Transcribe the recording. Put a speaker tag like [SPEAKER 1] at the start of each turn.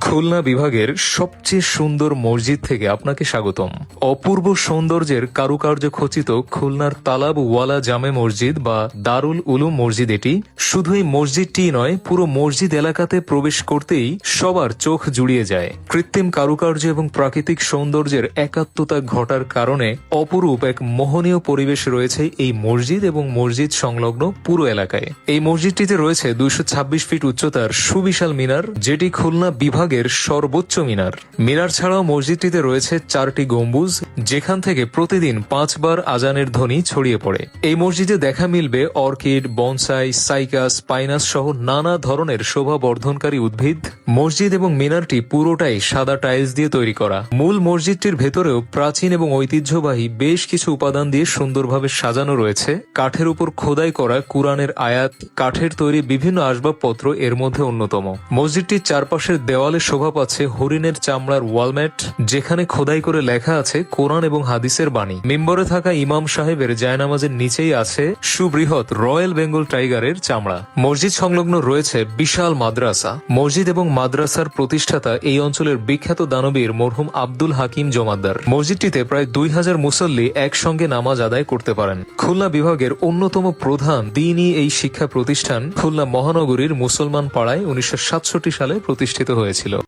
[SPEAKER 1] খুলনা বিভাগের সবচেয়ে সুন্দর মসজিদ থেকে আপনাকে স্বাগতম। অপূর্ব সৌন্দর্যের কারুকার্য খচিত খুলনার তালাব ওয়ালা জামে মসজিদ বা দারুল উলুম মসজিদ এটি। শুধু এই মসজিদটি নয়, পুরো মসজিদ এলাকাতে প্রবেশ করতেই সবার চোখ জুড়িয়ে যায়। কৃত্রিম কারুকার্য এবং প্রাকৃতিক সৌন্দর্যের একাত্মতা ঘটার কারণে অপরূপ এক মোহনীয় পরিবেশ রয়েছে এই মসজিদ এবং মসজিদ সংলগ্ন পুরো এলাকায়। এই মসজিদটিতে রয়েছে 226 ফিট উচ্চতার সুবিশাল মিনার, যেটি খুলনা বিভাগের সর্বোচ্চ মিনার। মিনার ছাড়াও মসজিদটিতে রয়েছে 4টি গম্বুজ, যেখান থেকে প্রতিদিন 5 বার আজানের ধ্বনি ছড়িয়ে পড়ে। এই মসজিদে দেখা মিলবে অর্কিড, বনসাই, সাইকাস, পাইনাস সহ নানা ধরনের শোভা বর্ধনকারী উদ্ভিদ। মসজিদ এবং মিনারটি পুরোটাই সাদা টাইলস দিয়ে তৈরি করা। মূল মসজিদটির ভেতরেও প্রাচীন এবং ঐতিহ্যবাহী বেশ কিছু উপাদান দিয়ে সুন্দরভাবে সাজানো রয়েছে। কাঠের উপর খোদাই করা কুরআনের আয়াত, কাঠের তৈরি বিভিন্ন আসবাবপত্র এর মধ্যে অন্যতম। মসজিদটির চারপাশের দেওয়ালে শোভা পাচ্ছে হরিণের চামড়ার ওয়ালম্যাট, যেখানে খোদাই করে লেখা আছে কোরআন এবং হাদিসের বাণী। মেম্বরে থাকা ইমাম সাহেবের জায়নামাজের নিচেই আছে সুবৃহৎ রয়্যাল বেঙ্গল টাইগারের চামড়া। মসজিদ সংলগ্ন রয়েছে বিশাল মাদ্রাসা। মসজিদ এবং মাদ্রাসার প্রতিষ্ঠাতা এই অঞ্চলের বিখ্যাত দানবীর মরহুম আব্দুল হাকিম জমাদ্দার। মসজিদটিতে প্রায় 2000 মুসল্লি একসঙ্গে নামাজ আদায় করতে পারেন। খুলনা বিভাগের অন্যতম প্রধান দ্বীনী এই শিক্ষা প্রতিষ্ঠান খুলনা মহানগরীর মুসলমান পাড়ায় 1967 সালে প্রতিষ্ঠিত হয়েছিল।